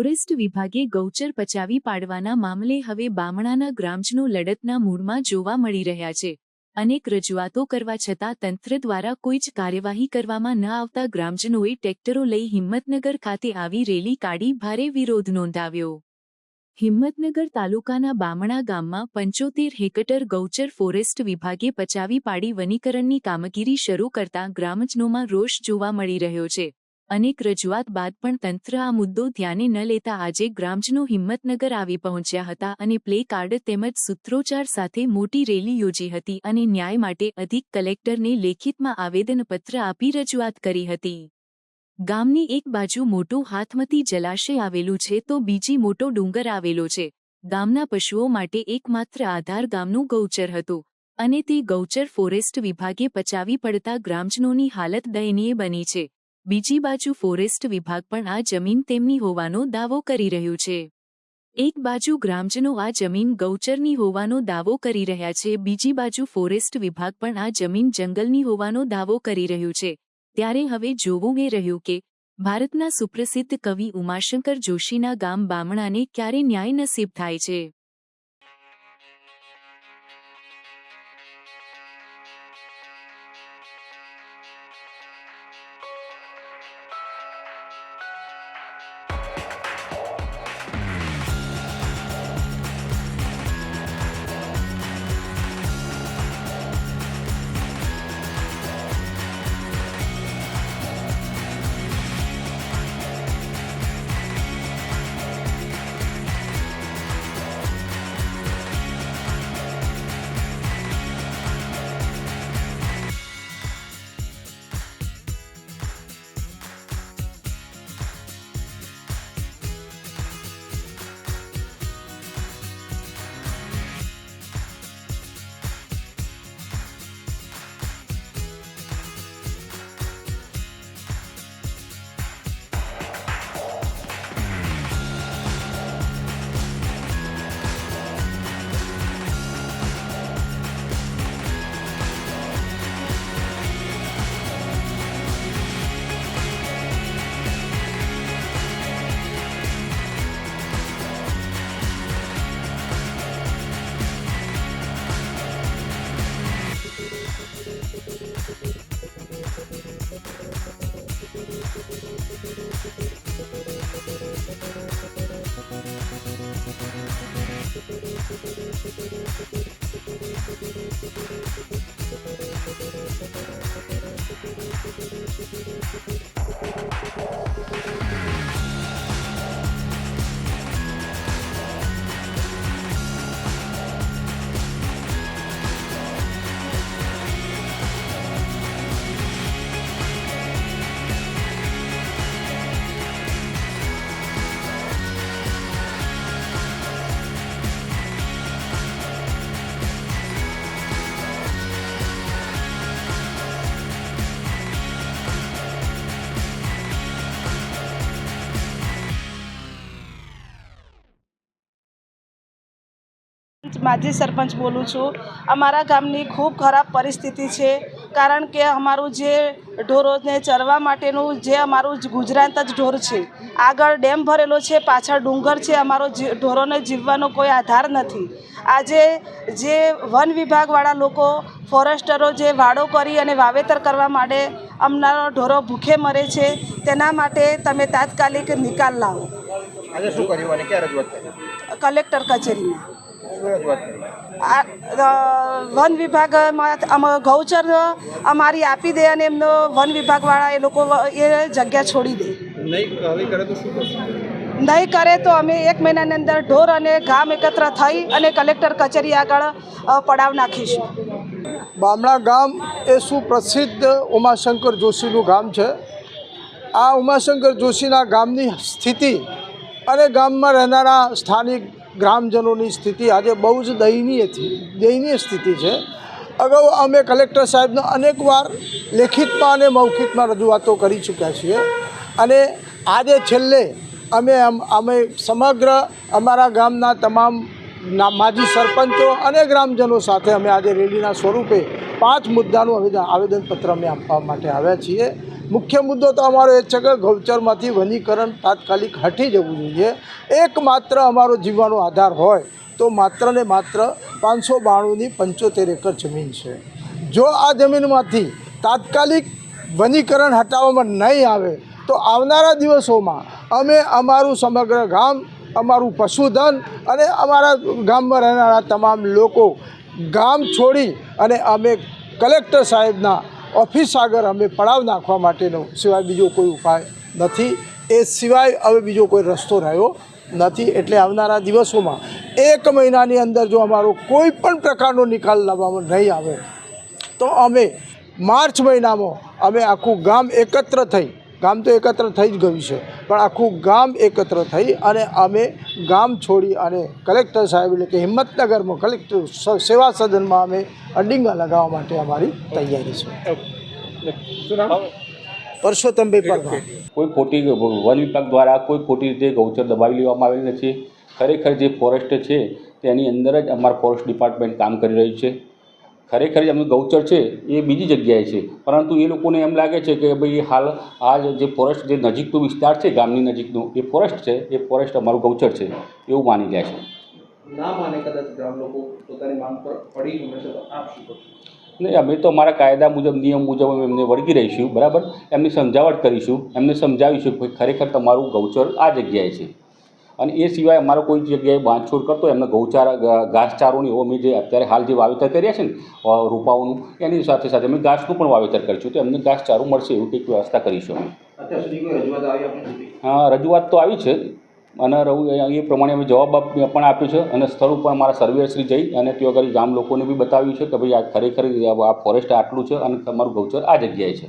Forest વિભાગે ગૌચર પચાવી પાડવાના મામલે હવે બામણાના ગ્રામજનો લડતના મૂડમાં જોવા મળી રહ્યા છે। અનેક રજૂઆતો કરવા છતાં તંત્ર દ્વારા કોઈ જ કાર્યવાહી કરવામાં ન આવતા ગ્રામજનોએ ટ્રેક્ટરો લઈ હિંમતનગર ખાતે આવી રેલી કાઢી ભારે વિરોધ નોંધાવ્યો। હિંમતનગર તાલુકાના બામણા ગામમાં 75 હેક્ટર ગૌચર ફોરેસ્ટ વિભાગે પચાવી પાડી વનીકરણની કામગીરી શરૂ કરતા ગ્રામજનોમાં રોષ જોવા મળી રહ્યો છે। અનેક રજૂઆત બાદ પણ તંત્ર આ મુદ્દો ધ્યાને ન લેતા આજે ગ્રામજનો હિંમતનગર આવી પહોંચ્યા હતા અને પ્લે કાર્ડ તેમજ સૂત્રોચ્ચાર સાથે મોટી રેલી યોજી હતી અને ન્યાય માટે અધિક કલેક્ટરને લેખિતમાં આવેદનપત્ર આપી રજૂઆત કરી હતી। ગામની એક બાજુ મોટો હાથમતી જલાશય આવેલું છે તો બીજી મોટો ડુંગર આવેલો છે। ગામના પશુઓ માટે એકમાત્ર આધાર ગામનું ગૌચર હતું અને તે ગૌચર ફોરેસ્ટ વિભાગે પચાવી પડતા ગ્રામજનોની હાલત દયનીય બની છે। બીજી બાજુ ફોરેસ્ટ વિભાગ પણ આ જમીન તેમની હોવાનો દાવો કરી રહ્યું છે। એક બાજુ ગ્રામજનો આ જમીન ગૌચરની હોવાનો દાવો કરી રહ્યા છે, બીજી બાજુ ફોરેસ્ટ વિભાગ પણ આ જમીન જંગલની હોવાનો દાવો કરી રહ્યું છે। ત્યારે હવે જોવું એ રહ્યું કે ભારતના સુપ્રસિદ્ધ કવિ ઉમાશંકર જોશીના ગામ બામણાને ક્યારે ન્યાય નસીબ થાય છે। माजी सरपंच बोलूँ छूँ। अमरा गामनी खूब खराब परिस्थिति है, कारण के अमरु जे ढोरो ने चरवा माटेनु जे अमरु गुजरात ज ढोर है। आगळ डेम भरेलो है, पाछळ डूंगर है। अमरो ढोरो ने जीववानो कोई आधार नहीं। आजे जे वन विभाग वाला लोको फॉरेस्टरो जे वाड़ो करी अने वावेतर करवा माटे अमना ढोरो भूखे मरे छे, तेना माटे तमे तात्कालिक निकाल लावो। આજે શું કર્યું અને ક્યાં રજૂઆત કરી? कलेक्टर कचेरी में રજૂઆત કરી? वन विभाग गौचर अमारी आपी दे अने एमनो वन विभाग वाला ए लोको ए जग्या छोड़ी दे। નહીં કરે તો શું કરશો? नहीं करे तो अमे 1 महीनानी अंदर ढोर अने गाम एकत्र थई अने कलेक्टर कचेरी आगळ पड़ाव नाखीशुं। बामणा गाम ए सुप्रसिद्ध उमाशंकर जोशीનું ગામ છે। આ ઉમાશંકર જોશીના ગામની સ્થિતિ અને ગામમાં રહેનારા સ્થાનિક ગ્રામજનોની સ્થિતિ આજે બહુ જ દયનીય સ્થિતિ છે। અગાઉ અમે કલેક્ટર સાહેબને અનેકવાર લેખિતમાં અને મૌખિકમાં રજૂઆતો કરી ચૂક્યા છીએ અને આજે છેલ્લે અમે સમગ્ર અમારા ગામના તમામ માજી સરપંચો અને ગ્રામજનો સાથે અમે આજે રેલીના સ્વરૂપે 5 મુદ્દાનું આવેદનપત્ર અમે આપવા માટે આવ્યા છીએ। મુખ્ય મુદ્દો તો અમારો એ છે કે ગૌચરમાંથી વનીકરણ તાત્કાલિક હટી જવું જોઈએ. એકમાત્ર અમારો જીવવાનો આધાર હોય તો માત્ર ને માત્ર 592ની 75 એકર જમીન છે. જો આ જમીનમાંથી તાત્કાલિક વનીકરણ હટાવવામાં નહીં આવે તો આવનારા દિવસોમાં અમે અમારું સમગ્ર ગામ, અમારું પશુધન અને અમારા ગામમાં રહેનારા તમામ લોકો ગામ છોડી અને અમે કલેક્ટર સાહેબના ઓફિસ આગળ અમે પડાવ નાખવા માટેનો સિવાય બીજો કોઈ ઉપાય નથી. એ સિવાય હવે બીજો કોઈ રસ્તો રહ્યો નથી. એટલે આવનારા દિવસોમાં 1 મહિનાની અંદર જો અમારો કોઈ પણ પ્રકારનો નિકાલ લાવવામાં નહીં આવે તો અમે માર્ચ મહિનામાં અમે આખું ગામ એકત્ર થઈ, ગામ તો એકત્ર થઈ જ ગયું છે, પણ આખું ગામ એકત્ર થઈ અને અમે ગામ છોડી અને કલેક્ટર સાહેબ એટલે કે હિંમતનગરમાં કલેક્ટર સેવા સદનમાં અમે અડિંગા લગાવવા માટે અમારી તૈયારી છે. શું નામ? પરસોત્તમભાઈ પરમાર. કોઈ ખોટી વન વિભાગ દ્વારા કોઈ ખોટી રીતે ગૌચર દબાવી લેવામાં આવેલી નથી. ખરેખર જે ફોરેસ્ટ છે તેની અંદર જ અમારું ફોરેસ્ટ ડિપાર્ટમેન્ટ કામ કરી રહ્યું છે. ખરેખર એમનું ગૌચર છે એ બીજી જગ્યાએ છે, પરંતુ એ લોકોને એમ લાગે છે કે ભાઈ હાલ આ જે ફોરેસ્ટ જે નજીકનો વિસ્તાર છે ગામની નજીકનો એ ફોરેસ્ટ છે, એ ફોરેસ્ટ અમારું ગૌચર છે એવું માની લે છે. ના માને કદાચ ગ્રામ લોકો પોતાની માંગ પર પડી હંમેશા તો આપ શું કરશો? નહીં, અમે તો અમારા કાયદા મુજબ નિયમ મુજબ અમે એમને વળગી રહીશું. બરાબર, એમની સમજાવટ કરીશું, એમને સમજાવીશું કે ખરેખર તમારું ગૌચર આ જગ્યાએ છે. અને એ સિવાય અમારો કોઈ જગ્યાએ બાંધછોડ કરતો એમને ગૌચારા ઘાસચારોની એવો અમે જે અત્યારે હાલ જે વાવેતર કર્યા છે ને રૂપાઓનું, એની સાથે સાથે અમે ઘાસનું પણ વાવેતર કરીશું, તો એમને ઘાસચારો મળશે એવું કંઈક વ્યવસ્થા કરીશું અમે. અત્યાર સુધી કોઈ રજૂઆત આવી આપણી સુધી? હા, રજૂઆત તો આવી છે અને એ પ્રમાણે અમે જવાબ પણ આપ્યો છે અને સ્થળ ઉપર અમારા સર્વેયરશ્રી જઈ અને ત્યાં આગળ ગામ લોકોને બી બતાવ્યું છે કે ભાઈ આ ખરેખર આ ફોરેસ્ટ આટલું છે અને તમારું ગૌચર આ જગ્યાએ છે.